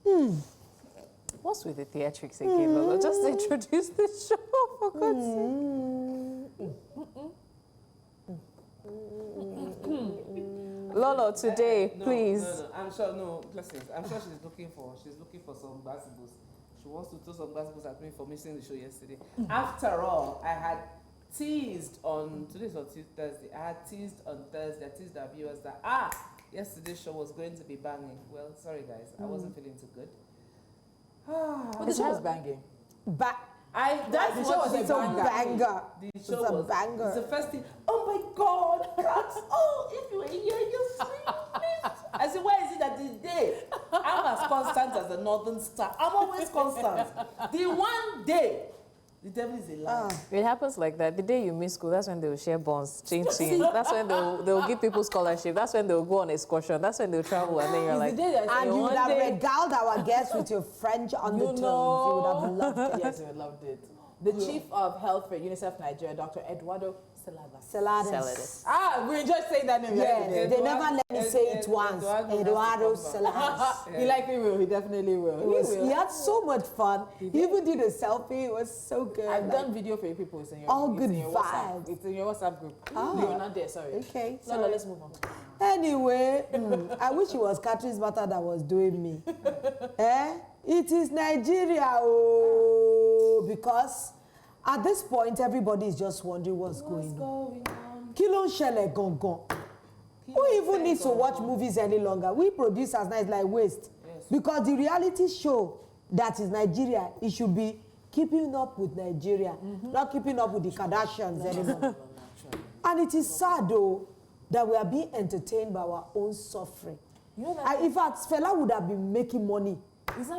What's with the theatrics again, Lolo? Just introduce the show, for God's sake. Lolo, today, please. No, I'm sure, no, blessings. I'm sure she's looking for some basketballs. She wants to throw some basketballs at me for missing the show yesterday. After all, I had teased on, today's on Thursday, I had teased on Thursday, I teased our viewers that, yesterday's show was going to be banging. Well, sorry guys, I wasn't feeling too good. But the show was banging. That's the show was a banger. The show was a banger. It's the first thing. Oh my God! If you were here, you'll see this. I said, why is it that this day I'm as constant as the Northern Star? I'm always constant. The one day, the devil is a liar. It happens like that. The day you miss school, that's when they will share bonds, change. That's when they'll give people scholarship. That's when they'll go on excursion. That's when they'll travel, and then you're like, and you would have regaled our guests with your French undertones. You would have loved it. Yes, you would have loved it. The Chief of Health for UNICEF Nigeria, Dr. Eduardo Saladas. We enjoy saying that name. Yes, they never let me say it once. Eduardo Saladas. He likely will. He definitely will. He had so much fun. He even did a selfie. It was so good. I've done video for you people. It's in your, all good vibes. It's in your WhatsApp group. You're not there, sorry. Okay. No, let's move on. Anyway, I wish it was Catherine's matter that was doing me. It is Nigeria, because at this point, everybody is just wondering what's going on. Kilo shele gongon. Who even needs to watch movies any longer? We producers now is like waste. Yes. Because the reality show that is Nigeria, it should be keeping up with Nigeria, not keeping up with the Kardashians anymore. And it is sad though that we are being entertained by our own suffering. You know that in fact, Fela would have been making money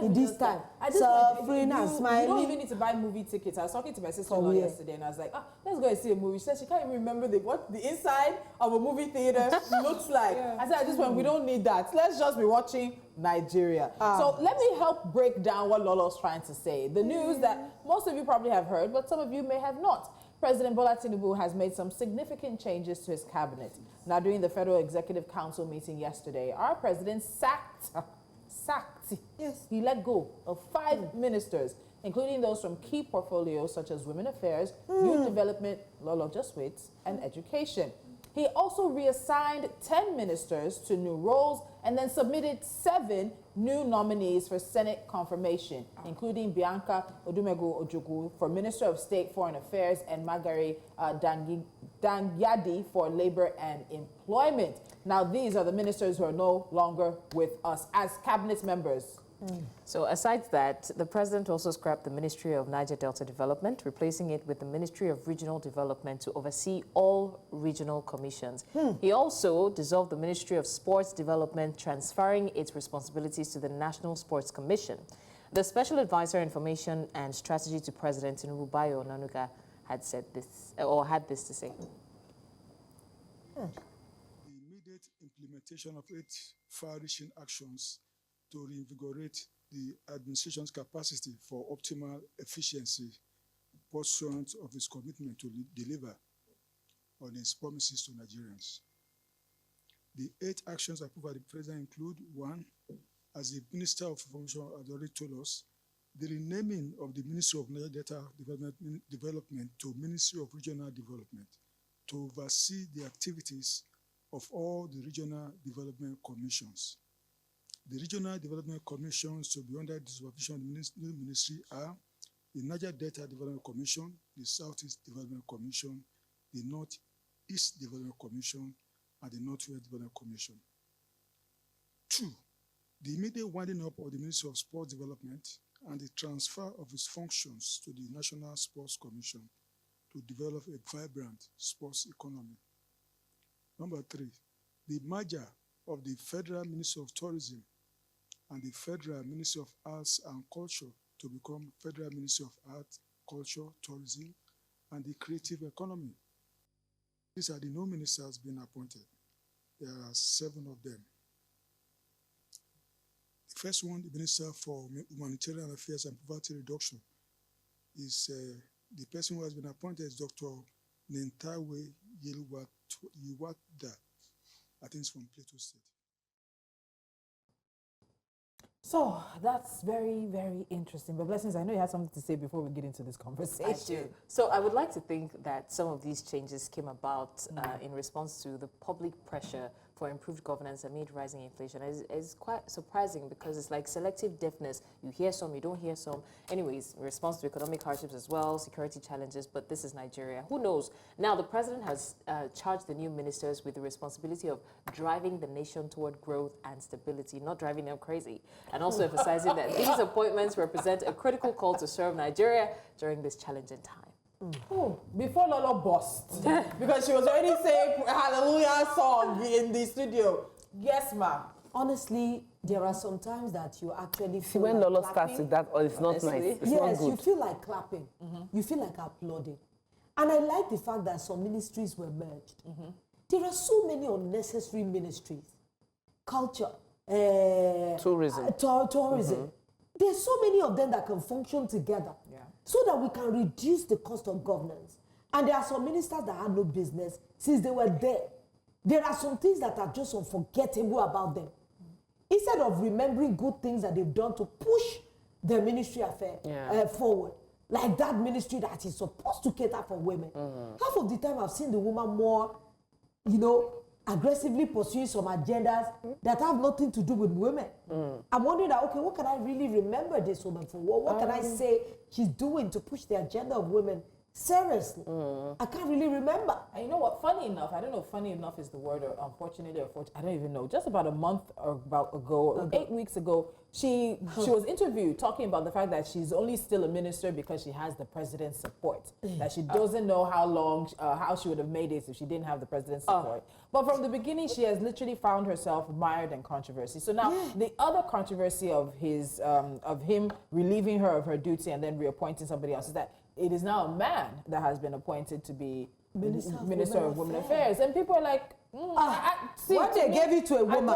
in this time. Suffering and smiling. You don't even need to buy movie tickets. I was talking to my sister-in-law yesterday, and I was like, let's go and see a movie. She said she can't even remember what the inside of a movie theater looks like. I said, at this point, we don't need that. Let's just be watching Nigeria. So let me help break down what Lolo's trying to say. The news that most of you probably have heard, but some of you may have not. President Bola Tinubu has made some significant changes to his cabinet. Now, during the Federal Executive Council meeting yesterday, our president sacked. Yes. He let go of 5 ministers, including those from key portfolios such as women affairs, youth development, Lolo, just wait, and education. He also reassigned 10 ministers to new roles and then submitted 7 new nominees for Senate confirmation, including Bianca Odumegu Ojukwu for Minister of State Foreign Affairs and Magari Dangyadi for Labor and Employment. Now, these are the ministers who are no longer with us as cabinet members. So aside that, the president also scrapped the Ministry of Niger Delta Development, replacing it with the Ministry of Regional Development to oversee all regional commissions. He also dissolved the Ministry of Sports Development, transferring its responsibilities to the National Sports Commission. The Special Advisor Information and Strategy to President Tinubu, Bayo Onanuga, had said this, or had this to say. The immediate implementation of 8 far-reaching actions to reinvigorate the administration's capacity for optimal efficiency pursuant of its commitment to deliver on its promises to Nigerians. The 8 actions approved by the President include: 1, as the Minister of Information had already told us, the renaming of the Ministry of Niger Delta Development to Ministry of Regional Development to oversee the activities of all the regional development commissions. The regional development commissions to be under the supervision of the new ministry are the Niger Delta Development Commission, the Southeast Development Commission, the Northeast Development Commission, and the Northwest Development Commission. 2, the immediate winding up of the Ministry of Sports Development and the transfer of its functions to the National Sports Commission to develop a vibrant sports economy. Number 3, the merger of the Federal Ministry of Tourism and the Federal Ministry of Arts and Culture to become Federal Ministry of Art, Culture, Tourism, and the Creative Economy. These are the new ministers being appointed. There are 7 of them. The first one, the Minister for Humanitarian Affairs and Poverty Reduction, is the person who has been appointed is Dr. Nentawe Yiwada. I think it's from Plateau State. So that's very, very interesting. But Blessings, I know you had something to say before we get into this conversation. I do. So I would like to think that some of these changes came about in response to the public pressure for improved governance amid rising inflation. It's quite surprising because it's like selective deafness. You hear some, you don't hear some. Anyways, in response to economic hardships as well, security challenges, but this is Nigeria. Who knows? Now, the president has charged the new ministers with the responsibility of driving the nation toward growth and stability, not driving them crazy. And also emphasizing that these appointments represent a critical call to serve Nigeria during this challenging time. Oh, before Lolo bust, because she was already saying hallelujah song in the studio. Yes, ma'am. Honestly, there are some times that you actually feel When like Lolo clapping. starts with that, it's not Honestly. nice. It's not Yes, good. you feel like clapping. You feel like applauding. And I like the fact that some ministries were merged. There are so many unnecessary ministries. Culture, Tourism. tourism. There's so many of them that can function together so that we can reduce the cost of governance. And there are some ministers that had no business since they were there. There are some things that are just unforgettable about them. Instead of remembering good things that they've done to push their ministry affair forward, like that ministry that is supposed to cater for women. Half of the time I've seen the woman more, aggressively pursuing some agendas that have nothing to do with women. I'm wondering that, okay, what can I really remember this woman for? What can I say she's doing to push the agenda of women? Seriously, I can't really remember. And you know what? Funny enough, I don't know if funny enough is the word, or unfortunately, or I don't even know. Just about a month or ago, 8 weeks ago, she was interviewed talking about the fact that she's only still a minister because she has the president's support. That she doesn't know how she would have made it if she didn't have the president's support. But from the beginning, she has literally found herself mired in controversy. So now the other controversy of him relieving her of her duty and then reappointing somebody else is that it is now a man that has been appointed to be Minister of Women Affairs. And people are like, What they gave it to a woman?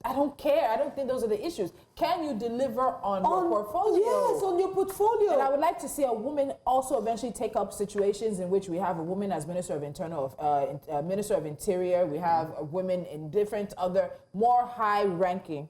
I don't care. I don't think those are the issues. Can you deliver on your portfolio? Yes, on your portfolio. And I would like to see a woman also eventually take up situations in which we have a woman as Minister of Minister of Interior. We have women in different other more high-ranking.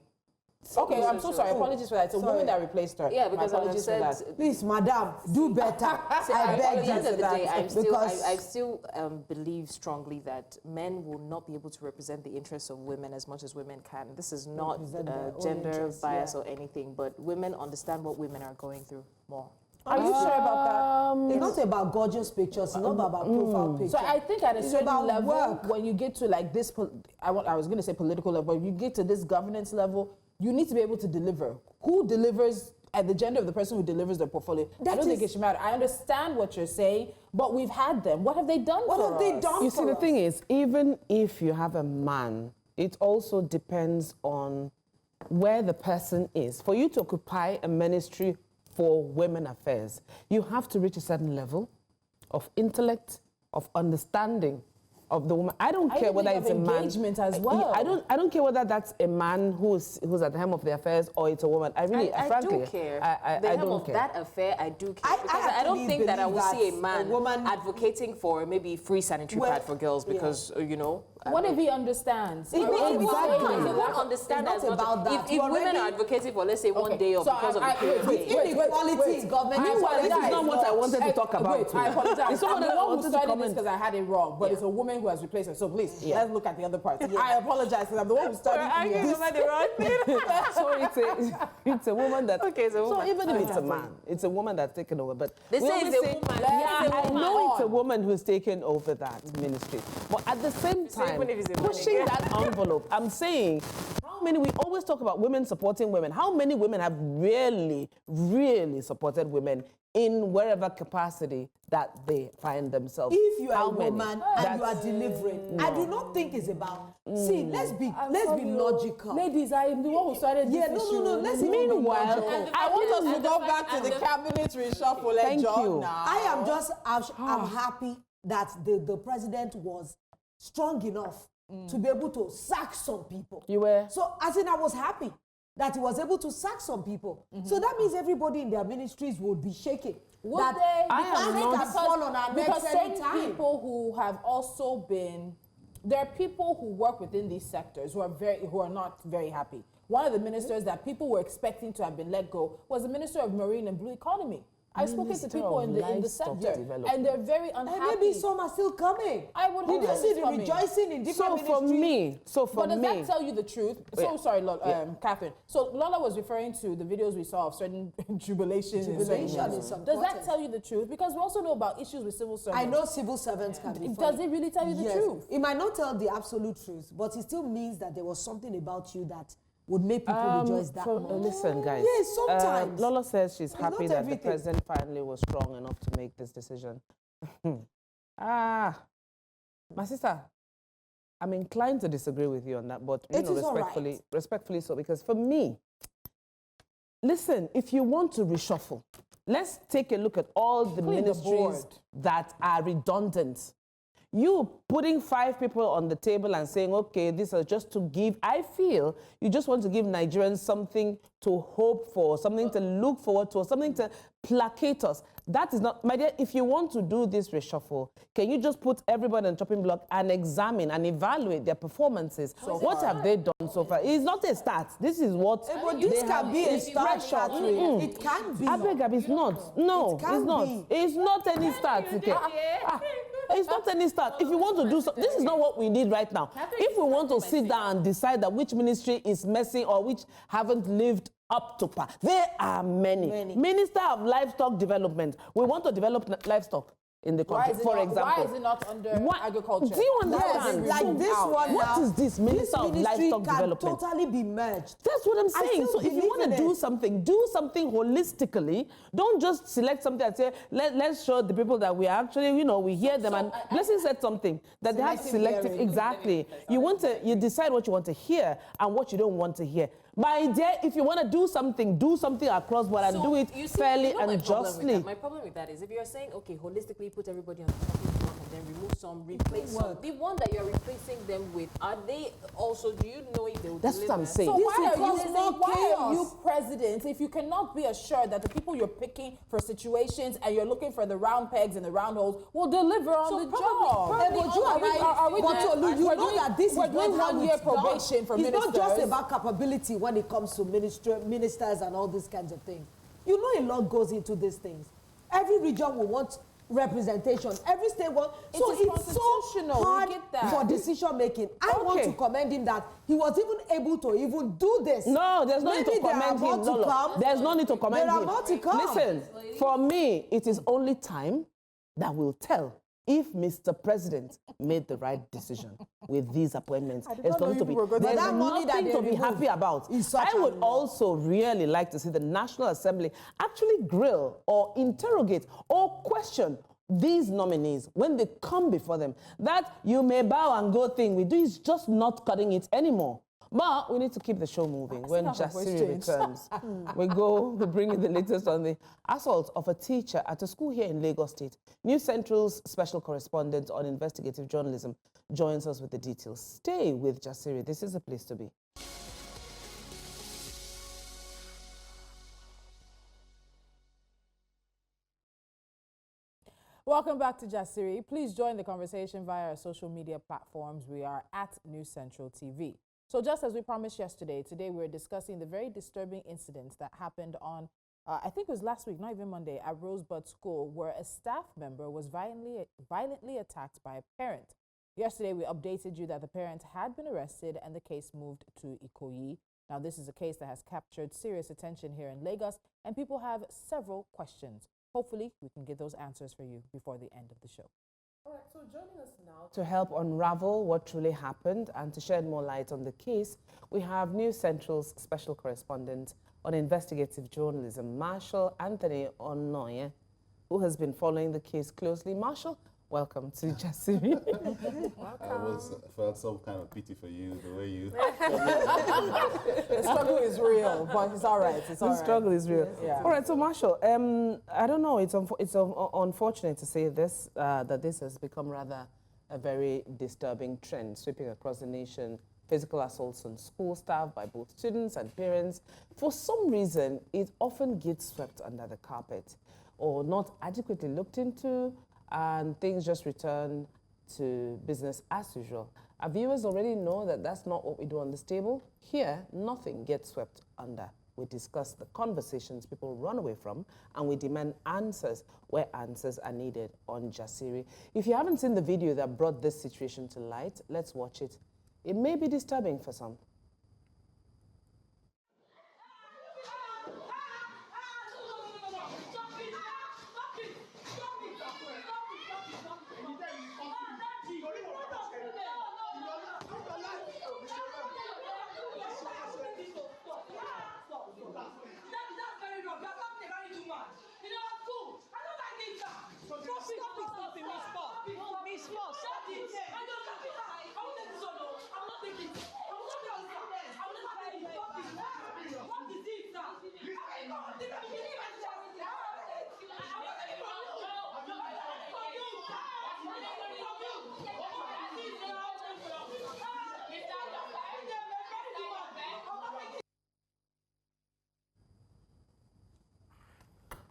Okay, I'm so sorry. Apologies for that. It's a woman that replaced her. Yeah, because My I apologies said, for that. Please, madam, do better. I beg at the end you. of the day, I Because still believe strongly that men will not be able to represent the interests of women as much as women can. This is not Represent their own gender interests, bias or anything, but women understand what women are going through more. Are you sure about that? it's not about gorgeous pictures. It's not about profile pictures. So I think at a It's certain about level, work. when you get to like this, I was going to say political level, when you get to this governance level, you need to be able to deliver. Who delivers at the gender of the person who delivers their portfolio? I don't think it should matter. I understand what you're saying, but we've had them. What have they done What for have they us? done You for see, the us? thing is, even if you have a man, it also depends on where the person is. For you to occupy a ministry for women affairs, you have to reach a certain level of intellect, of understanding of the woman. I don't care whether it's a man. Engagement as well. I don't care whether that's a man who's at the helm of the affairs or it's a woman. I frankly, do care. I The helm don't of care. that affair, I do care. I Because I don't actually think that I believe will see a that man a woman- advocating for maybe free sanitary Well, pad for girls because, What if he understands? It Or makes what if he exactly. says He there's a lack won't of- understand it's as not much. about that. If You women already- are advocating for, let's say, one day or So because of the wait, period. Inequality in government. Meanwhile, this is not what I wanted to talk about. Wait, I apologize. It's someone I'm that the one wanted who to started this comment. because I had it wrong, but it's a woman who has replaced her. So please, let's look at the other part. I apologize because I'm the one who started this. the wrong thing. So it's a woman that. Okay, it's a woman. So even if it's a man, it's a woman that's taken over. But They we say always it's a woman. Yeah, It's a I woman. know it's a woman who's taken over that ministry. But at the same So time, even if it's a man pushing again. that envelope, I'm saying, how many? We always talk about women supporting women. How many women have really, really supported women in wherever capacity that they find themselves? If you are How a many? woman and you are delivering, I do not think it's about. See, let's be logical. Ladies, I am the one who started this issue. No. Let's Meanwhile, be logical. I want us to go back to and the the- cabinet reshuffle. Thank job you. now. I am just. I'm happy that the president was strong enough to be able to sack some people. You were? So, as in, I was happy that he was able to sack some people. So that means everybody in their ministries would be shaking. Would that they? I am panic not- has fallen on our necks Because every certain time. people who have also been, there are people who work within these sectors who are not very happy. one of the ministers that people were expecting to have been let go was the Minister of Marine and Blue Economy. I've spoken to people in the sector, and they're very unhappy. And maybe some are still coming. I would hope Did you see the coming. rejoicing in different ministries? But does that tell you the truth? So sorry, Catherine. So Lola was referring to the videos we saw of certain jubilations. Does that tell you the truth? Because we also know about issues with civil servants. I know civil servants can be funny. Does it really tell you the truth? It might not tell the absolute truth, but it still means that there was something about you that would make people rejoice that much. Listen, guys. Yes, sometimes. Lola says she's happy that everything. the president finally was strong enough to make this decision. My sister, I'm inclined to disagree with you on that, but you know, respectfully so, because for me, listen, if you want to reshuffle, let's take a look at all the ministries that are redundant. You putting 5 people on the table and saying, okay, this is just to give, I feel you just want to give Nigerians something to hope for, something to look forward to, something to placate us. That is not, my dear, if you want to do this reshuffle, can you just put everybody on the chopping block and examine and evaluate their performances? So what have they done so far? It's not a start. This is what this can be a start. It can be. I beg you, it's not. No, it's not. It's not any start. Okay. It's not any start. If you want to do so, this is not what we need right now. If we want to sit down and decide that which ministry is messy or which haven't lived up to par, there are many. Minister of Livestock Development. We want to develop livestock in the country, for example. Why is it not under agriculture? Do you understand? Yes, like this one now. What is this? Minister of Livestock Development. Can totally be merged. That's what I'm saying. So if you want to do something holistically. Don't just select something and say, let's show the people that we actually, you know, we hear them. And Blessing said something, that they have selective, exactly. You decide what you want to hear and what you don't want to hear. My dear, if you want to do something across board and do it fairly and justly. My problem with that is if you're saying, okay, holistically put everybody on the chopping block and then remove some, replace some, the one that you're replacing them with, are they also, do you know if they will That's what I'm saying. So why are you president if you cannot be assured that the people you're picking for situations and you're looking for the round pegs and the round holes will deliver on the job? You know that this is we're doing 1 year probation for ministers. It's not just about capability when it comes to ministers and all these kinds of things. You know a lot goes into these things. Every region will want representation. Every state wants. So it's so hard for decision making. I want to commend him that he was even able to even do this. No, there's no need to commend him. There's no need to commend him. There are more to come. Listen, for me, it is only time that will tell if Mr. President made the right decision with these appointments. There's nothing to be happy about. I would also really like to see the National Assembly actually grill or interrogate or question these nominees when they come before them. That you may bow and go thing we do is just not cutting it anymore. But we need to keep the show moving. When Jasiri returns, we bring you the latest on the assault of a teacher at a school here in Lagos State. News Central's special correspondent on investigative journalism joins us with the details. Stay with Jasiri. This is the place to be. Welcome back to Jasiri. Please join the conversation via our social media platforms. We are at News Central TV. So just as we promised yesterday, today we're discussing the very disturbing incidents that happened on, I think it was last week, not even Monday, at Rosebud School, where a staff member was violently attacked by a parent. Yesterday, we updated you that the parent had been arrested and the case moved to Ikoyi. Now, this is a case that has captured serious attention here in Lagos, and people have several questions. Hopefully, we can get those answers for you before the end of the show. All right, so joining us now to help unravel what truly happened and to shed more light on the case, we have News Central's special correspondent on investigative journalism, Marshall-Anthoni Ononye, who has been following the case closely. Marshall, welcome to Jasiri. I felt some kind of pity for you, the way you... The struggle is real, but it's all right. The struggle is real. Yeah. All right, so Marshall, I don't know, it's unfortunate to say this, that this has become rather a very disturbing trend sweeping across the nation. Physical assaults on school staff by both students and parents. For some reason, it often gets swept under the carpet or not adequately looked into, and things just return to business as usual. Our viewers already know that that's not what we do on this table. Here, nothing gets swept under. We discuss the conversations people run away from, and we demand answers where answers are needed on Jasiri. If you haven't seen the video that brought this situation to light, let's watch it. It may be disturbing for some.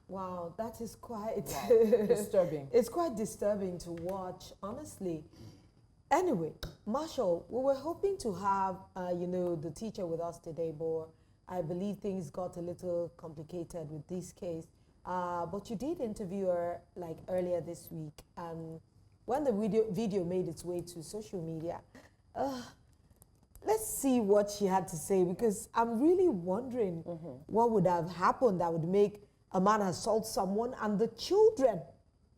Wow, that is quite Disturbing. It's quite disturbing to watch, honestly. Anyway, Marshall, we were hoping to have, you know, the teacher with us today, but I believe things got a little complicated with this case. But you did interview her like earlier this week, and when the video made its way to social media, let's see what she had to say, because I'm really wondering what would have happened that would make a man assault someone, and the children,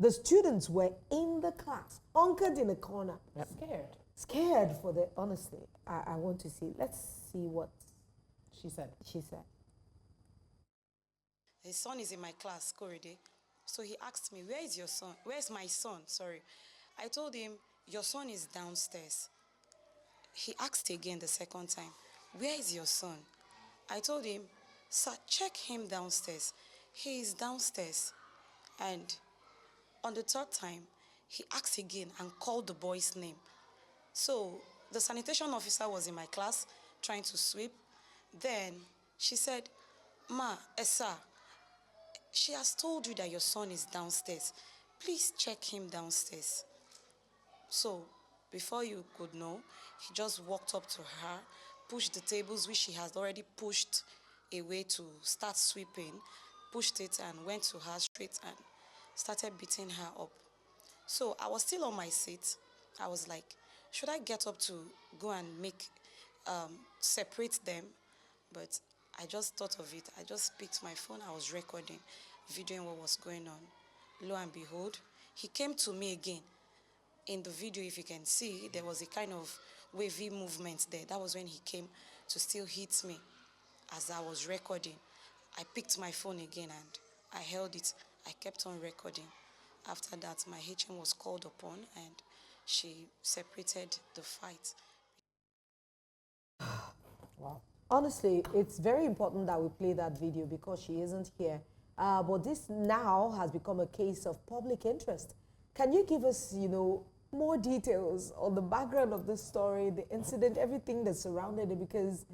the students were in the class, hunkered in a corner. Yep. Scared for the, honestly, I want to see. Let's see what She said. she said. His son is in my class, Korede. So he asked me, where is your son? Where is my son? Sorry. I told him, your son is downstairs. He asked again the second time, where is your son? I told him, sir, check him downstairs. He is downstairs. And on the third time, he asked again and called the boy's name. So the sanitation officer was in my class trying to sweep. Then she said, Ma, Esa, she has told you that your son is downstairs. Please check him downstairs. So before you could know, he just walked up to her, pushed the tables which she had already pushed away to start sweeping, pushed it and went to her straight and started beating her up. So I was still on my seat. I was like, should I get up to go and separate them? But I just thought of it. I just picked my phone. I was recording, videoing what was going on. Lo and behold, he came to me again. In the video, if you can see, there was a kind of wavy movement there. That was when he came to still hit me as I was recording. I picked my phone again and I held it. I kept on recording. After that, my HM was called upon and she separated the fight. Wow. Honestly, it's very important that we play that video because she isn't here. But this now has become a case of public interest. Can you give us, you know, more details on the background of the story, the incident, everything that surrounded it? Because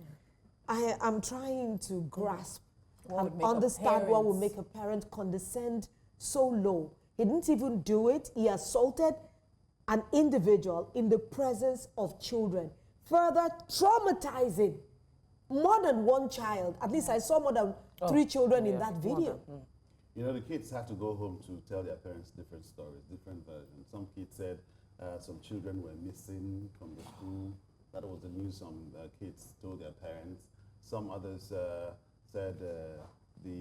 I'm trying to grasp and understand what would make a parent condescend so low. He didn't even do it. He assaulted an individual in the presence of children, further traumatizing more than one child. At least I saw more than 3 children in that video. You know, the kids had to go home to tell their parents different stories, different versions. Some kids said some children were missing from the school. That was the news some kids told their parents. Some others said the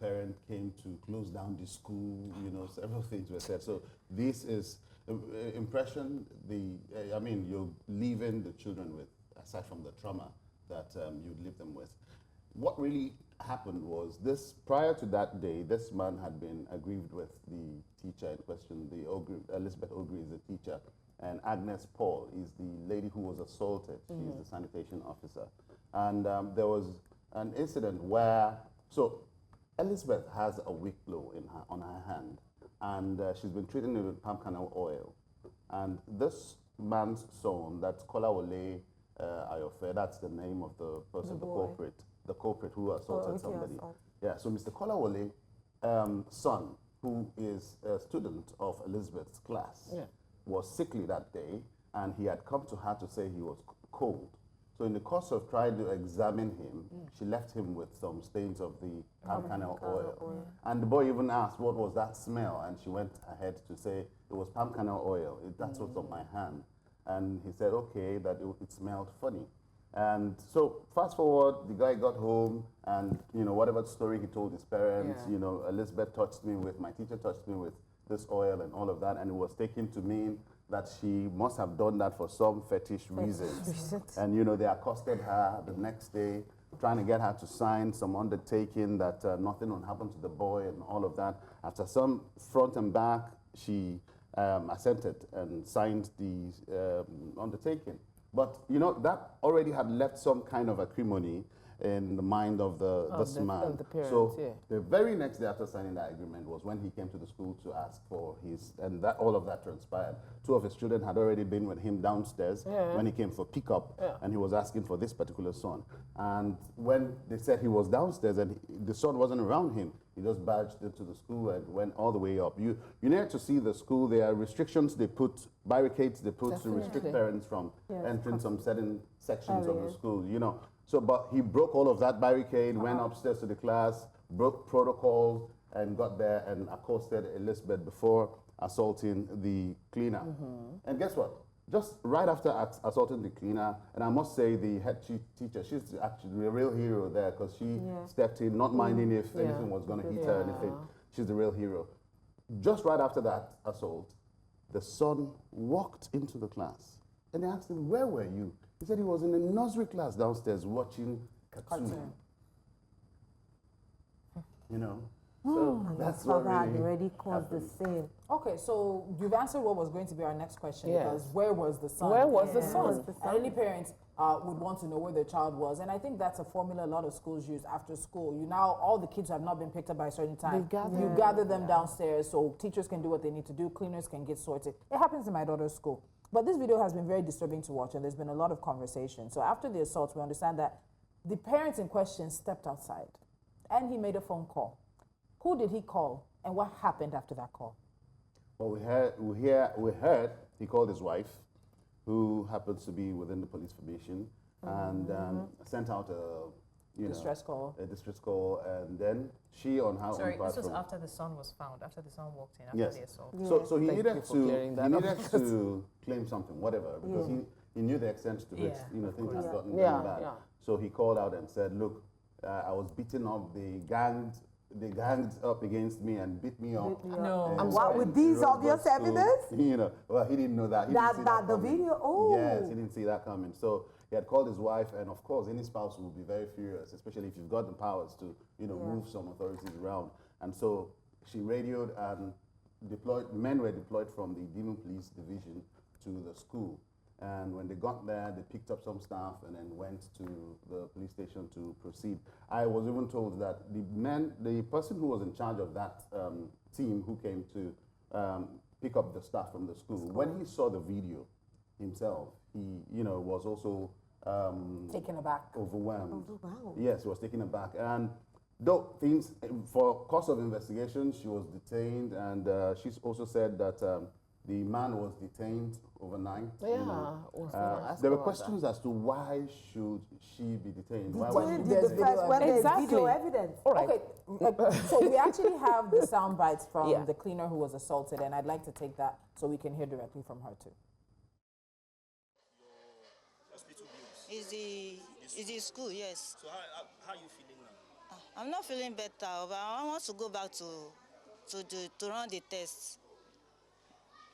parent came to close down the school. You know, several things were said. So this is impression. I mean, you're leaving the children with, aside from the trauma that you'd leave them with. What really happened was this: prior to that day, this man had been aggrieved with the teacher in question. Elizabeth Ogre is the teacher, and Agnes Paul is the lady who was assaulted. She's the sanitation officer. And there was an incident where, so Elizabeth has a weak blow on her hand, and she's been treating it with palm kernel oil. And this man's son, that's Kolawole Ayofe, that's the name of the person, the culprit who assaulted somebody. Yeah, so Mr. Kolawole, son, who is a student of Elizabeth's class, was sickly that day, and he had come to her to say he was cold. So in the course of trying to examine him, she left him with some stains of the palm kernel oil. And the boy even asked, what was that smell? And she went ahead to say, it was palm kernel oil. That's what's on my hand. And he said, okay, that it smelled funny. And so fast forward, the guy got home and, you know, whatever story he told his parents, you know, Elizabeth touched me with, my teacher touched me with this oil and all of that. And it was taken to mean that she must have done that for some fetish reasons. And, you know, they accosted her the next day, trying to get her to sign some undertaking that nothing would happen to the boy and all of that. After some front and back, she assented and signed the undertaking. But, you know, that already had left some kind of acrimony in the mind of this man. Of the parents, so the very next day after signing that agreement was when he came to the school to ask for his, and that all of that transpired. Two of his children had already been with him downstairs when he came for pickup, and he was asking for this particular son. And when they said he was downstairs and the son wasn't around him, he just barged into the school and went all the way up. You need to see the school. There are restrictions they put, barricades they put to restrict parents from entering some certain sections of the school, you know. So, but he broke all of that barricade, went upstairs to the class, broke protocol, and got there and accosted Elizabeth before assaulting the cleaner. And guess what? Just right after assaulting the cleaner, and I must say the head teacher, she's actually the real hero there because she stepped in, not minding if anything was going to hit her or anything. She's the real hero. Just right after that assault, the son walked into the class and they asked him, where were you? He said he was in a nursery class downstairs watching cartoon. You know? So that's what had really already caused the happened. scene. Okay, so you've answered what was going to be our next question because where was the son? Where was the son? And any parents would want to know where their child was. And I think that's a formula a lot of schools use after school. You now, all the kids have not been picked up by a certain time. You gather them downstairs so teachers can do what they need to do, cleaners can get sorted. It happens in my daughter's school. But this video has been very disturbing to watch and there's been a lot of conversation. So after the assault, we understand that the parents in question stepped outside and he made a phone call. Who did he call and what happened after that call? Well, we heard he called his wife, who happens to be within the police formation, and sent out a Distress call. a distress call, and then she on her Sorry, own this was platform. after the son was found, after the son walked in, after Yes. the assault. So he Thank needed you for clearing that up. to claim something, whatever, because he knew the extent to which things had gotten very bad. So he called out and said, "Look, I was beaten up. They ganged up against me and beat me up. No. And What, with these Rosebud obvious School, evidence? You know, well, he didn't know that. He didn't see That the coming. video? Oh. Yes, he didn't see that coming. So he had called his wife, and of course, any spouse will be very furious, especially if you've got the powers to, move some authorities around. And so she radioed and men were deployed from the Demon Police Division to the school. And when they got there, they picked up some staff and then went to the police station to proceed. I was even told that the person who was in charge of that team who came to pick up the staff from the school, when he saw the video himself, he, was also Taken aback. overwhelmed. Overwhelmed. Yes, he was taken aback. And though things, for course of investigation, she was detained, and she's also said that the man was detained overnight. There were questions as to why should she be detained. Why was she Did the detained? first when there's Exactly. video evidence? All right. Okay, so we actually have the sound bites from the cleaner who was assaulted, and I'd like to take that so we can hear directly from her too. Is the school, yes. So how are you feeling now? I'm not feeling better, but I want to go back to run the tests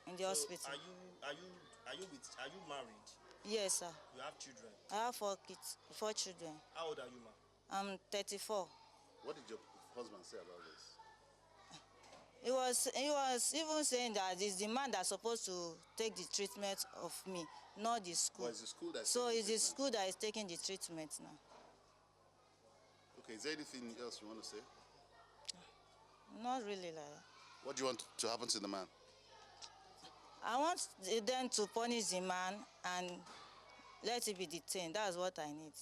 in the hospital. Are you married? Yes, sir. You have children? I have 4 kids, 4 children. How old are you, ma? I'm 34. What did your husband say about this? He was even saying that it's the man that's supposed to take the treatment of me, not the school. Well, it's the school that's So taking it's the treatment. school that is taking the treatment now. Okay, is there anything else you want to say? Not really like that. What do you want to happen to the man? I want them to punish the man and let him be detained. That's what I need.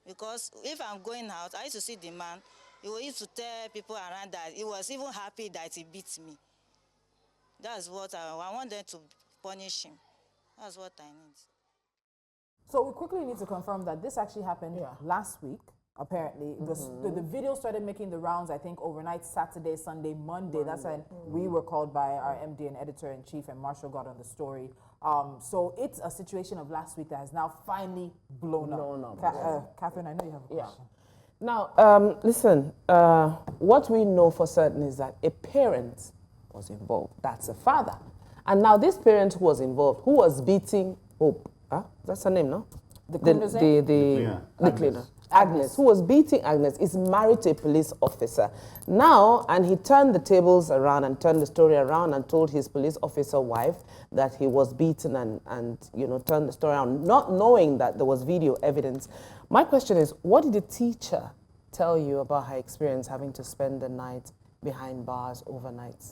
Because if I'm going out, I used to see the man. He used to tell people around that he was even happy that he beat me. That's what I want them to punish him. That's what I need. So we quickly need to confirm that this actually happened last week. Apparently, the video started making the rounds, I think, overnight, Saturday, Sunday, Monday. That's when we were called by our MD and editor-in-chief, and Marshall got on the story. So it's a situation of last week that has now finally blown up. Catherine, I know you have a question. Now, listen, what we know for certain is that a parent was involved. That's a father. And now this parent who was involved, who was beating Hope, that's her name, no? The cleaner. Agnes, who was beating Agnes, is married to a police officer. Now, and he turned the tables around and turned the story around and told his police officer wife that he was beaten and turned the story around, not knowing that there was video evidence. My question is, what did the teacher tell you about her experience having to spend the night behind bars overnight?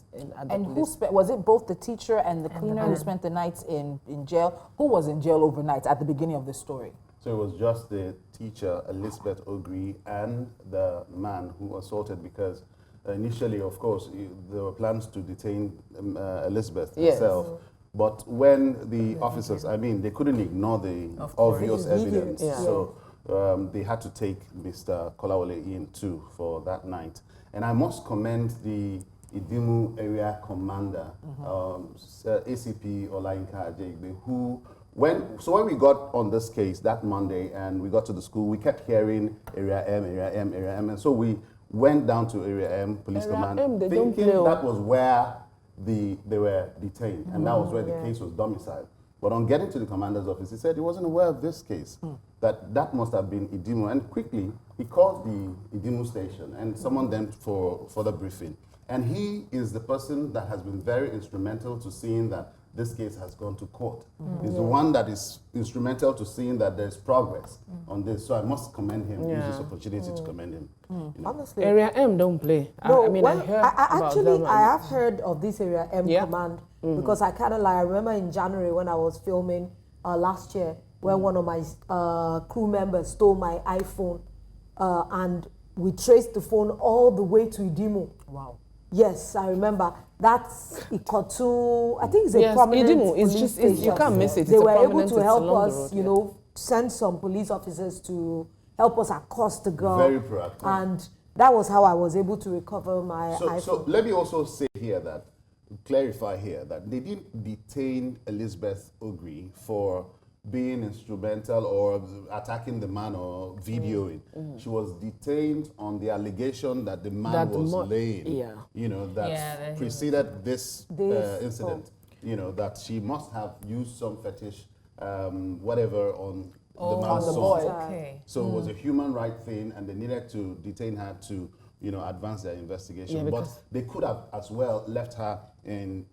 And who was it both the teacher and the cleaner who spent the nights in jail? Who was in jail overnight at the beginning of the story? So it was just the teacher, Elizabeth Ogri, and the man who assaulted, because initially, of course, there were plans to detain Elizabeth herself. But when the officers, they couldn't ignore the obvious evidence. So they had to take Mr. Kolawole in too for that night. And I must commend the Idimu area commander, ACP Olayinka Ajegbe, who when we got on this case that Monday and we got to the school, we kept hearing Area M, Area M, Area M. And so we went down to Area M, police command, thinking that was where they were detained. And that was where the case was domiciled. But on getting to the commander's office, he said he wasn't aware of this case, that must have been Idimu. And quickly, he called the Idimu station and summoned them for further briefing. And he is the person that has been very instrumental to seeing that this case has gone to court. He's the one that is instrumental to seeing that there's progress on this. So I must commend him, use this opportunity to commend him. Honestly. Area M don't play. No, I have heard of this Area M command because I kind of I remember in January when I was filming last year when one of my crew members stole my iPhone and we traced the phone all the way to Idimu. Wow. Yes, I remember. That's Ikotu. I think it's a prominent police station. You can't miss it. They were able to help us, send some police officers to help us accost the girl. Very proactive. And that was how I was able to recover my iPhone. So let me also say here that, clarify here that they didn't detain Elizabeth Ogri for being instrumental or attacking the man or videoing. She was detained on the allegation that the man was laying, that preceded this incident, that she must have used some fetish, whatever, on the man's son. So it was a human rights thing, and they needed to detain her to, advance their investigation. But they could have as well left her in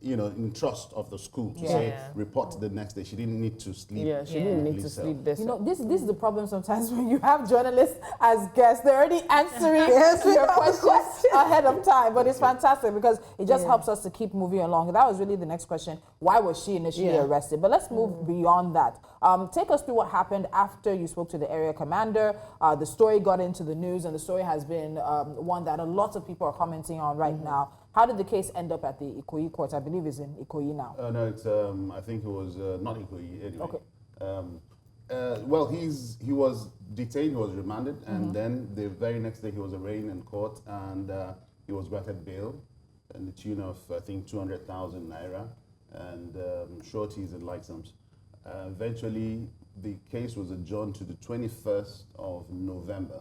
trust of the school to say report the next day. She didn't need to sleep. Yeah, she didn't need to sleep. This is the problem sometimes when you have journalists as guests. They're already answering your questions ahead of time. But it's fantastic because it just helps us to keep moving along. That was really the next question. Why was she initially arrested? But let's move beyond that. Take us through what happened after you spoke to the area commander. The story got into the news, and the story has been one that a lot of people are commenting on right now. How did the case end up at the Ikoyi court? I believe it's in Ikoyi now. No, it's I think it was not Ikoyi anyway. Okay. Well, he was detained, he was remanded, and then the very next day he was arraigned in court, and he was granted bail in the tune of, I think, 200,000 naira, and sureties and license. Eventually, the case was adjourned to the 21st of November.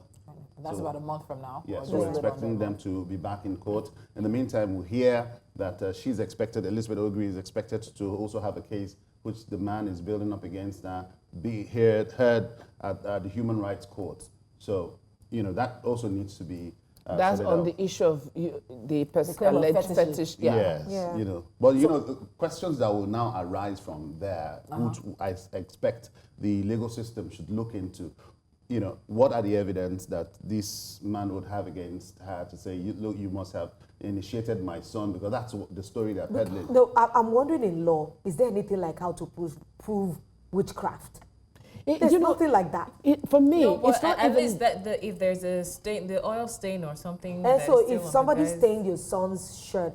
And that's about a month from now. Yes, so we're expecting them to be back in court. In the meantime, we hear that Elizabeth Ogri is expected to also have a case which the man is building up against be heard at the Human Rights Court. So, that also needs to be that's on the issue of the alleged fetish. Yes, But the questions that will now arise from there, which I expect the legal system should look into. What are the evidence that this man would have against her to say, look, you must have initiated my son, because that's the story they're peddling. No, I'm wondering in law, is there anything like how to prove witchcraft? There's nothing like that. For me, it's not at least that if there's a stain, the oil stain or something. And so if somebody stained your son's shirt,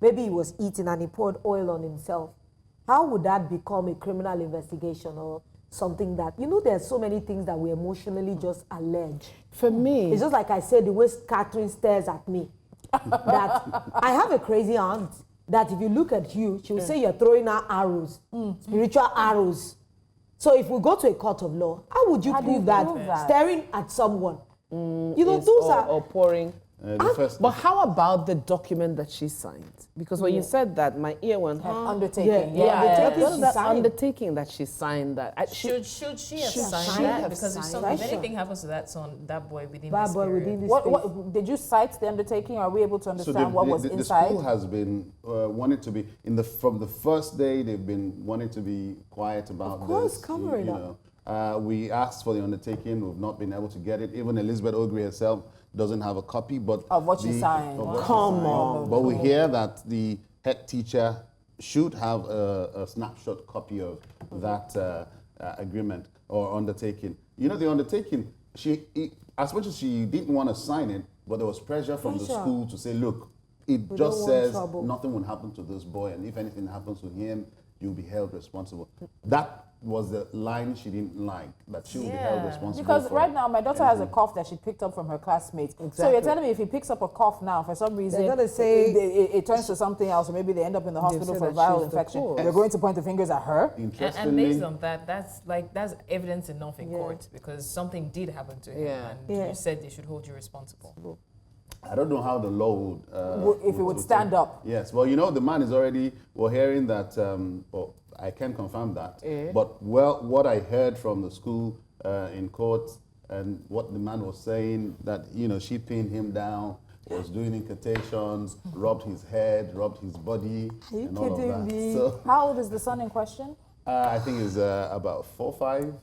maybe he was eating and he poured oil on himself, how would that become a criminal investigation or something that, you know, there's so many things that we emotionally just allege. For me, It's just like I said, the way Catherine stares at me. That I have a crazy aunt that if you look at you, she will say you're throwing out arrows, spiritual arrows. So if we go to a court of law, how would you prove that? Staring at someone. You know, those or pouring. But how about the document that she signed? Because when you said that, my ear went, Undertaking. What is that undertaking that she signed? That Should she have signed that? Because if anything happens to that son, that boy within this period. What did you cite the undertaking? Are we able to understand what was the inside? school has been wanting to be from the first day. They've been wanting to be quiet about Of course, this. cover it up. We asked for the undertaking. We've not been able to get it. Even Elizabeth Ogre herself doesn't have a copy, but Of what she signed. Come on. But we hear that the head teacher should have a snapshot copy of that agreement or undertaking. You know, the undertaking, as much as she didn't want to sign it, but there was pressure from the school to say, look, it just says nothing will happen to this boy, and if anything happens to him, you'll be held responsible. That was the line she didn't like, that she will be held responsible Because for right now, my daughter has a anything. cough that she picked up from her classmates. So you're telling me if he picks up a cough now, for some reason, They're gonna say it turns to something else, or maybe they end up in the hospital say for a that viral she's the infection. cause. They're going to point the fingers at her. And Interestingly, based on that, that's evidence enough in court because something did happen to him, and you said they should hold you responsible. I don't know how the law would... If it would stand up. Yes, well, you know, the man is already... We're hearing that... well, I can't confirm that. But what I heard from the school in court and what the man was saying, that, you know, she pinned him down, was doing incantations, rubbed his head, rubbed his body, and all of that. me? So, How old is the son in question? I think it's about 4 or 5.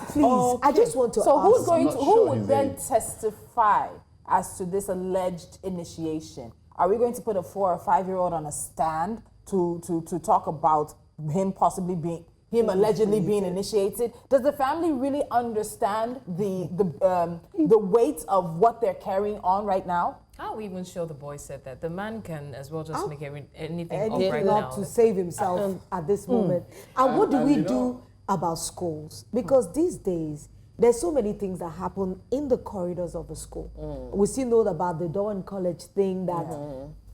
Please, I just want to So ask. who's going not to, sure who would his then age. testify as to this alleged initiation? Are we going to put a 4 or 5-year-old on a stand to talk about him possibly being, him allegedly being initiated? Does the family really understand the weight of what they're carrying on right now? How are we even sure the boy said that? The man can as well just make anything up Anything right up now. to save himself at this moment. And what do and we you do know- about schools? Because these days, there's so many things that happen in the corridors of the school. We still know about the Dowen College thing that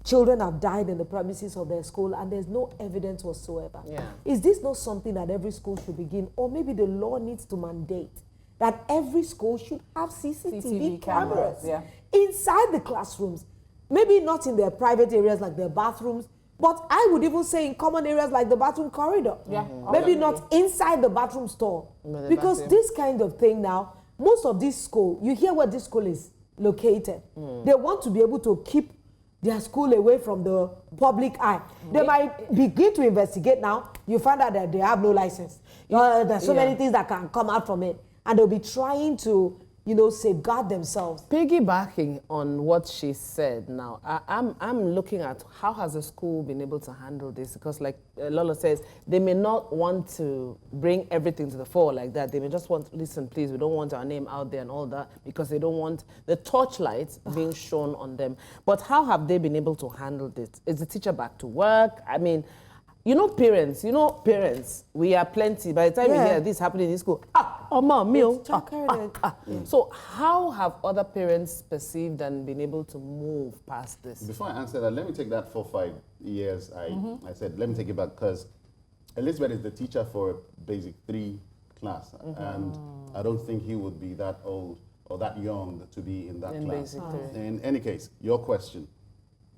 children have died in the premises of their school and there's no evidence whatsoever. Is this not something that every school should begin, or maybe the law needs to mandate that every school should have CCTV cameras inside the classrooms? Maybe not in their private areas like their bathrooms, but I would even say in common areas like the bathroom corridor. Maybe not inside the bathroom stall. Because this kind of thing now, most of this school, you hear where this school is located. They want to be able to keep their school away from the public eye. They might begin to investigate now. You find out that they have no license. There's so many things that can come out from it. And they'll be trying to, you know, safeguard themselves. Piggybacking on what she said now, I'm looking at how has the school been able to handle this, because like Lola says, they may not want to bring everything to the fore like that. They may just want, listen, please, we don't want our name out there and all that, because they don't want the torchlight being shown on them. But how have they been able to handle this? Is the teacher back to work? I mean, you know parents, we are plenty. By the time we hear this happening in school, mom, meal. So how have other parents perceived and been able to move past this? Before I answer that, let me take that 4 or 5 years. I said, let me take it back, because Elizabeth is the teacher for basic 3 class. And I don't think he would be that old or that young to be in that class. In any case, your question.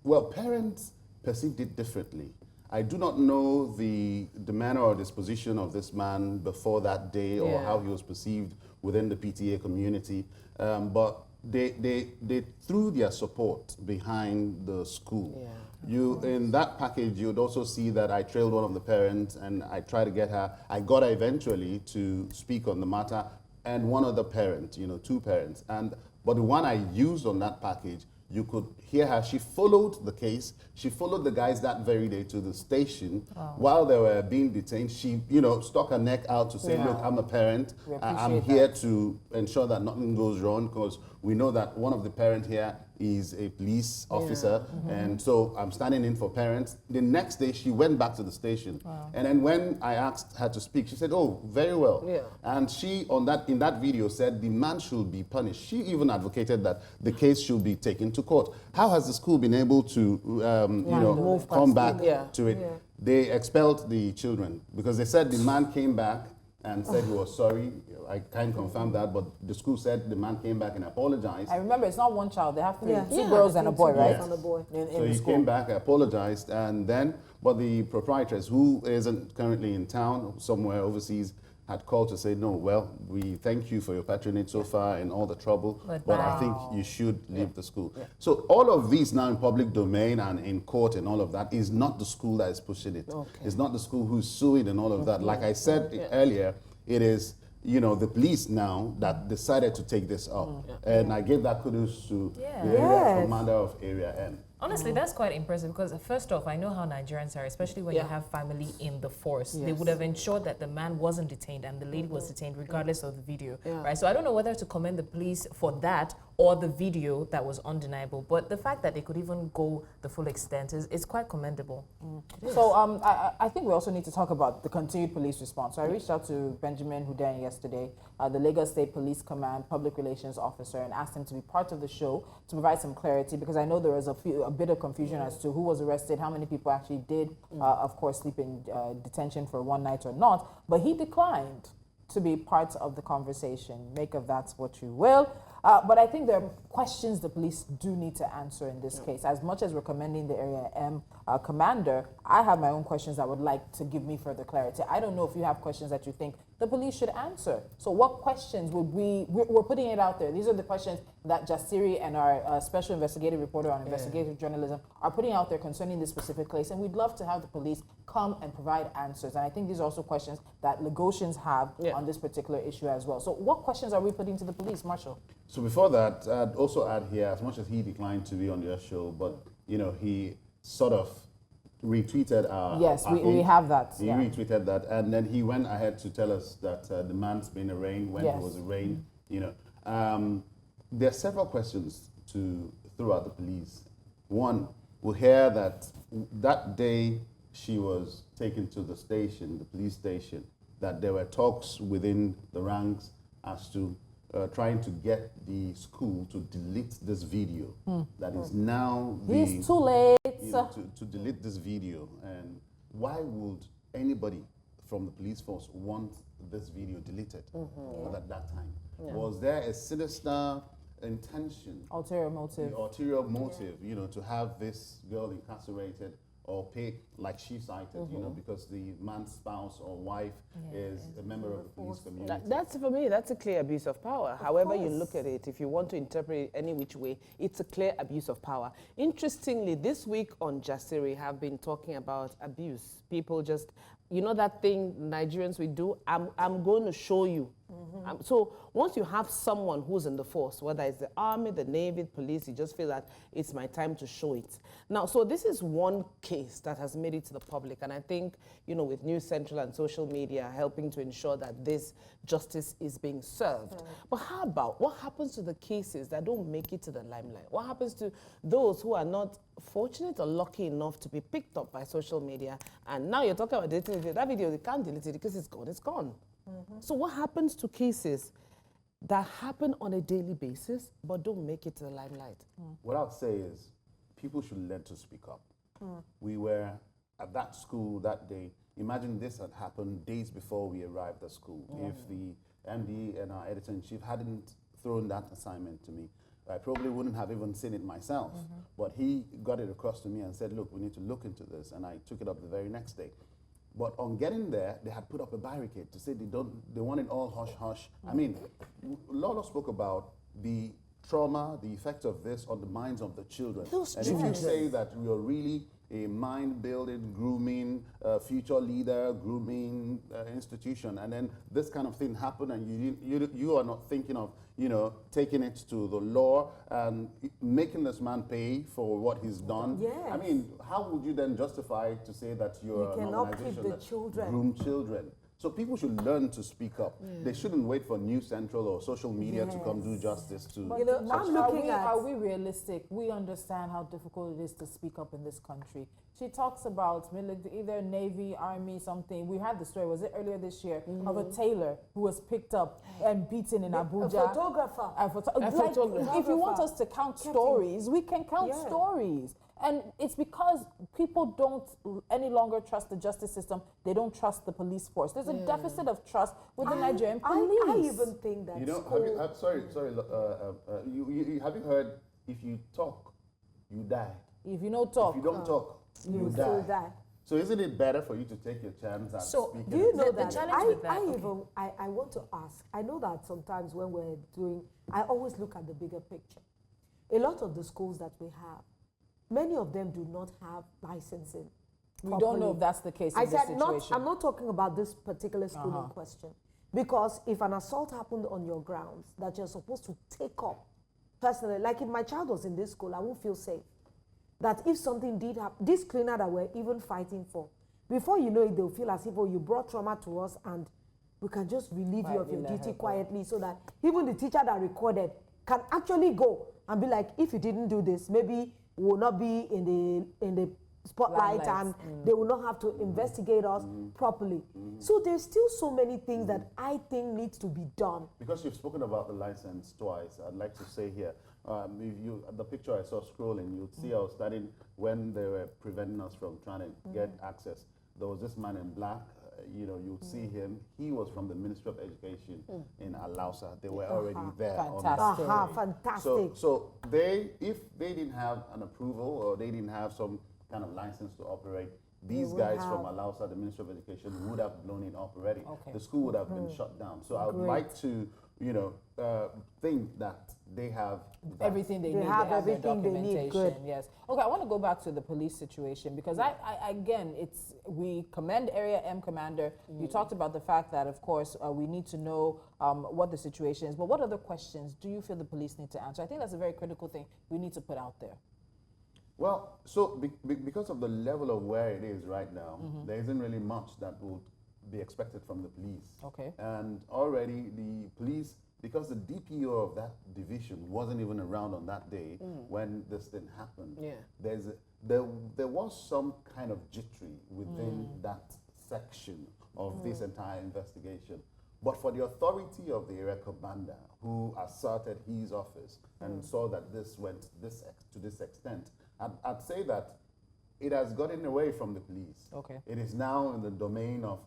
Well, parents perceived it differently. I do not know the manner or disposition of this man before that day or how he was perceived within the PTA community, but they threw their support behind the school. In that package, you'd also see that I trailed one of the parents and I tried to get her. I got her eventually to speak on the matter, and one other parent, 2 parents. But the one I used on that package You could hear her. She followed the case. She followed the guys that very day to the station while they were being detained. She, stuck her neck out to say, look, I'm a parent. I'm here to ensure that nothing goes wrong, because we know that one of the parents here is a police officer, and so I'm standing in for parents. The next day, she went back to the station, and then when I asked her to speak, she said, "Oh, very well." Yeah. And she, in that video, said the man should be punished. She even advocated that the case should be taken to court. How has the school been able to, come back to it? They expelled the children because they said the man came back and said he was sorry. I can't confirm that, but the school said the man came back and apologized. I remember it's not one child; they have three, Yeah. two girls and a boy, right? And a boy. In So the he school. came back, apologized, and then, but the proprietress, who isn't currently in town, somewhere overseas, had called to say, no, well, we thank you for your patronage so far and all the trouble, but I think you should leave the school. So all of these now in public domain and in court and all of that is not the school that is pushing it. It's not the school who's suing and all of that. Like I said earlier, it is the police now that decided to take this up. And I give that kudos to the area commander of Area N. Honestly, that's quite impressive because first off, I know how Nigerians are, especially when you have family in the force. They would have ensured that the man wasn't detained and the lady was detained regardless of the video, right? So I don't know whether to commend the police for that or the video that was undeniable, but the fact that they could even go the full extent is quite commendable. So I think we also need to talk about the continued police response. So I reached out to Benjamin Hundeyin yesterday, the Lagos State Police Command Public Relations Officer, and asked him to be part of the show to provide some clarity, because I know there was a bit of confusion as to who was arrested, how many people actually did, of course, sleep in detention for one night or not, but he declined to be part of the conversation. Make of that what you will. But I think there are questions the police do need to answer in this case. As much as we're commending the Area M commander, I have my own questions I would like to give me further clarity. I don't know if you have questions that you think the police should answer. So what questions would we're putting it out there. These are the questions that Jasiri and our special investigative reporter on investigative journalism are putting out there concerning this specific case. And we'd love to have the police come and provide answers. And I think these are also questions that Lagosians have on this particular issue as well. So what questions are we putting to the police, Marshall? So before that, I'd also add here, as much as he declined to be on your show, but he sort of retweeted our we have that. He retweeted that, and then he went ahead to tell us that the man's been arraigned when he was arraigned. There are several questions to throw at the police. One, we hear that day she was taken to the station, the police station, that there were talks within the ranks as to trying to get the school to delete this video. That is now It's too late. to delete this video. And why would anybody from the police force want this video deleted at that time? Was there a sinister intention, Ulterior motive. the ulterior motive, to have this girl incarcerated or paid, like she cited, because the man's spouse or wife is a member of the police community? That's, for me, that's a clear abuse of power. However you look at it, if you want to interpret it any which way, it's a clear abuse of power. Interestingly, this week on Jasiri have been talking about abuse. People just, that thing Nigerians we do, I'm going to show you. So once you have someone who's in the force, whether it's the army, the navy, police, you just feel that it's my time to show it. Now, so this is one case that has made it to the public, and I think, with News Central and social media helping to ensure that this justice is being served. But how about what happens to the cases that don't make it to the limelight? What happens to those who are not fortunate or lucky enough to be picked up by social media? And now you're talking about deleting that video, they can't delete it because it's gone, it's gone. So what happens to cases that happen on a daily basis but don't make it to the limelight? What I'd say is people should learn to speak up. We were at that school that day. Imagine this had happened days before we arrived at school. If the MD and our editor-in-chief hadn't thrown that assignment to me, I probably wouldn't have even seen it myself. But he got it across to me and said, look, we need to look into this. And I took it up the very next day. But on getting there, they had put up a barricade to say they want it all hush-hush. I mean, Lolo spoke about the trauma, the effect of this on the minds of the children. Those and if you say that you're really a mind-building, grooming, future leader, grooming institution, and then this kind of thing happen, and you are not thinking of, you know, taking it to the law and making this man pay for what he's done. Yes. I mean, how would you then justify to say that you're an cannot keep organization the that children. groom children? So people should learn to speak up. They shouldn't wait for News Central or social media to come do justice to. But You know, I'm looking at- Are we realistic? We understand how difficult it is to speak up in this country. She talks about either Navy, Army, something. We had the story, was it earlier this year, of a tailor who was picked up and beaten in Abuja. A photographer. Like, if you want us to count stories, we can count Yeah. stories. And it's because people don't any longer trust the justice system. They don't trust the police force. There's a deficit of trust with the Nigerian police. I even think that You know, school, have you heard, if you talk, you die. If you don't talk, If you don't talk, you still die. die. So isn't it better for you to take your chance and So, speak? Do you know The that? challenge with that, I want to ask. I know that sometimes when we're doing, I always look at the bigger picture. A lot of the schools that we have, many of them do not have licensing. we don't know properly. if that's the case in I this said situation. I'm not talking about this particular school in question, because if an assault happened on your grounds that you're supposed to take up personally, like if my child was in this school, I won't feel safe. That if something did happen, this cleaner that we're even fighting for, before you know it, they'll feel as if, oh, you brought trauma to us and we can just relieve you of your duty quietly, so that even the teacher that recorded can actually go and be like, if you didn't do this, maybe we will not be in the spotlight and they will not have to investigate us properly. So there's still so many things that I think needs to be done. Because you've spoken about the license twice, I'd like to say here, if you, the picture I saw scrolling, you'd see I was studying when they were preventing us from trying to get access. There was this man in black, you know, you'd see him. He was from the Ministry of Education in Alausa. They were already there. Fantastic. Fantastic. So they, if they didn't have an approval or they didn't have some kind of license to operate, these guys from Alausa, the Ministry of Education, would have blown it up already. The school would have been shut down. So I would like to, you know, think that they have that. Everything they need. They have their everything they need, documentation. good. Yes. Okay, I want to go back to the police situation because I again, we commend Area M Commander. You talked about the fact that, of course, we need to know what the situation is. But what other questions do you feel the police need to answer? I think that's a very critical thing we need to put out there. Well, so because of the level of where it is right now, there isn't really much that would be expected from the police. Okay. And already the police, because the DPO of that division wasn't even around on that day when this thing happened, there was some kind of jittery within that section of this entire investigation. But for the authority of the area commander who asserted his office and saw that this went to this extent, I'd say that it has gotten away from the police. Okay. It is now in the domain of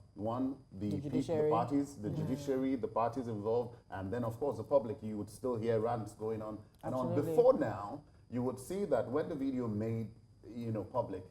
the judiciary. parties, the judiciary, the parties involved, and then of course the public. You would still hear rants going on and on. Before now, you would see that when the video made, you know, public,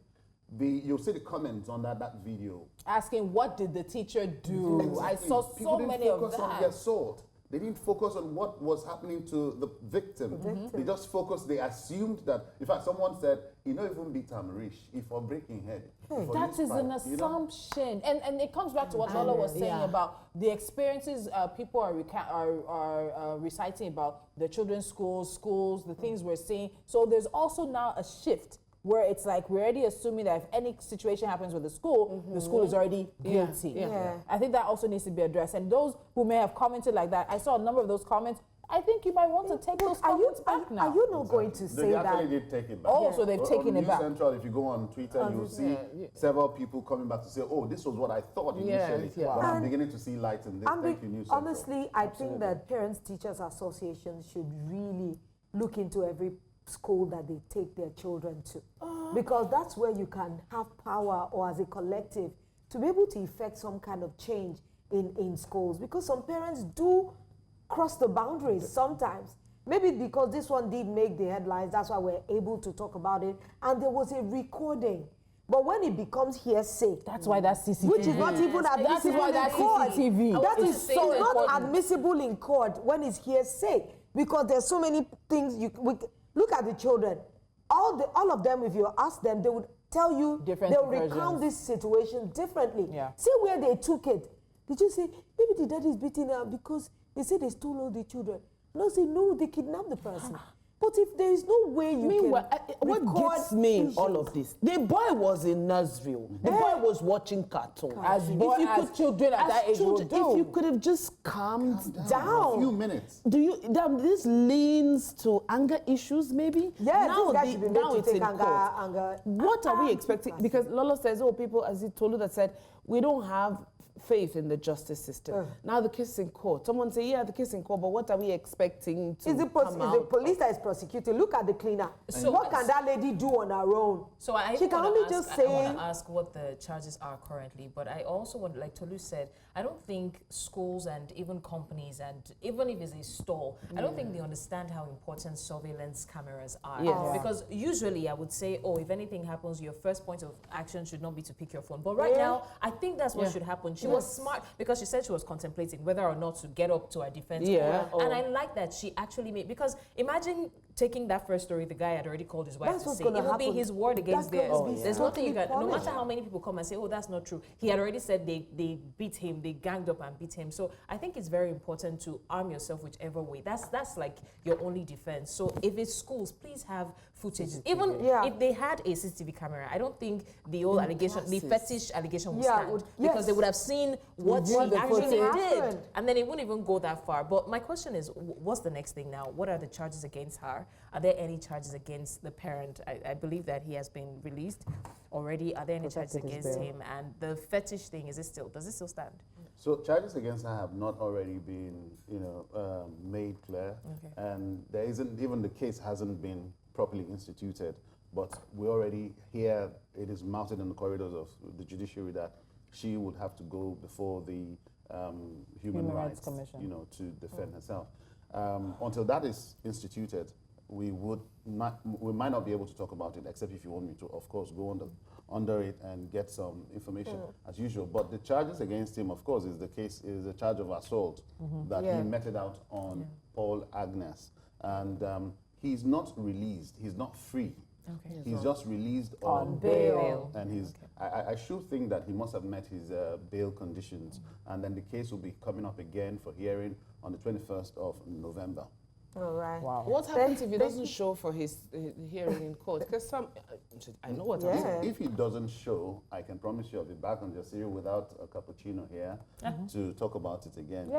you'll see the comments on that video. Asking, what did the teacher do? Exactly. I saw People didn't many of focus on the that. assault. They didn't focus on what was happening to the victim. They just focused, they assumed that, in fact, someone said, you know, even beat Tamarish if for breaking head. That is an assumption. And it comes back to what Lola was saying about the experiences people are reciting about the children's schools, the things we're seeing. So there's also now a shift where it's like we're already assuming that if any situation happens with the school is already guilty. I think that also needs to be addressed. And those who may have commented like that, I saw a number of those comments. I think you might want to take those comments back now. Are you not going to say They that? actually did take it back. Oh, so they've taken it back. On News Central, if you go on Twitter, you'll see several people coming back to say, oh, this was what I thought initially, but I'm beginning to see light in this. Thank you, News Central. Honestly, I think that Parents Teachers Association should really look into every school that they take their children to, because that's where you can have power, or as a collective, to be able to effect some kind of change in schools, because some parents do cross the boundaries sometimes. Maybe because this one did make the headlines, that's why we're able to talk about it, and there was a recording. But when it becomes hearsay, that's why that's CCTV. Which is not even admissible in court. CCTV. That is so not admissible in court when it's hearsay. because there's so many things look at the children. All of them, if you ask them, they would tell you, Different they'll versions. recount this situation differently. Yeah. See where they took it. Did you say, maybe the daddy is beating her because they say they stole all the children? No, say, no, they kidnapped the person. But if there is no way you Meanwhile, can what record gets me in issues. all of this, the boy was in nursery. The boy was watching cartoons. As children at that age will do. If you could have just calmed A down. few minutes. This leans to anger issues, maybe? Yes, now this guy should be made now to it's take in court. anger. What are we expecting? Because Lolo says, oh, people, as he told you, that said, we don't have faith in the justice system. Now the case in court. Someone say, yeah, the case in court, but what are we expecting to Is the police that is prosecuting? Look at the cleaner. So what can that lady do on her own? So She can only just say. I want to ask what the charges are currently, but I also want, like Tolu said, I don't think schools and even companies, and even if it's a store, I don't think they understand how important surveillance cameras are. Yes. Because usually I would say, oh, if anything happens, your first point of action should not be to pick your phone. But right now, I think that's what should happen. She was smart because she said she was contemplating whether or not to get up to her defense. And I like that she actually made, because imagine taking that first story, the guy had already called his wife That's to what's say, gonna it will be happen. his word against That's theirs. gonna be There's nothing you can, no punished. matter how many people come and say, oh, that's not true. He had already said they beat him, they ganged up and beat him. So I think it's very important to arm yourself whichever way. That's like your only defense. So if it's schools, please have footage. Even if they had a CCTV camera, I don't think the old allegation, the fetish allegation would stand. Because they would have seen what she actually did. And then it wouldn't even go that far. But my question is, what's the next thing now? What are the charges against her? Are there any charges against the parent? I believe that he has been released already. Are there any charges against him? And the fetish thing, does it still stand? So charges against her have not already been, made clear, and there isn't, even the case hasn't been properly instituted. But we already hear it is mounted in the corridors of the judiciary that she would have to go before the Human Rights Commission, to defend herself. Until that is instituted, we might not be able to talk about it, except if you want me to, of course, go under it and get some information as usual. But the charges against him, of course, is a charge of assault that he meted out on Paul Agnes. And he's not released, he's not free. He's just released on bail. And I should think that he must have met his bail conditions. And then the case will be coming up again for hearing on the 21st of November. All right. Wow. What happens if he doesn't show for his hearing in court? Because I know what I'm saying. If he doesn't show, I can promise you I'll be back on Jasiri without a cappuccino here to talk about it again.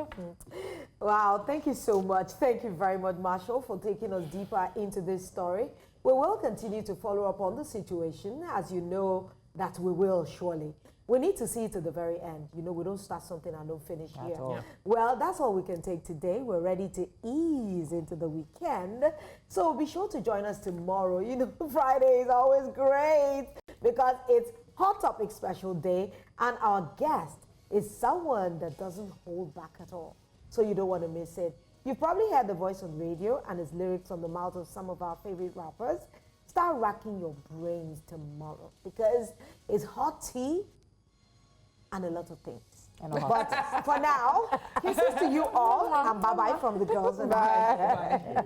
Wow, thank you so much. Thank you very much, Marshall, for taking us deeper into this story. We will continue to follow up on the situation, as you know that we will surely. We need to see it to the very end. We don't start something and don't finish here. Well, that's all we can take today. We're ready to ease into the weekend. So be sure to join us tomorrow. Friday is always great because it's Hot Topic Special Day, and our guest is someone that doesn't hold back at all. So you don't want to miss it. You've probably heard the voice on radio and his lyrics on the mouth of some of our favorite rappers. Start racking your brains tomorrow because it's hot tea and a lot of things. But for now, kisses to you all, and bye-bye from the girls. And bye.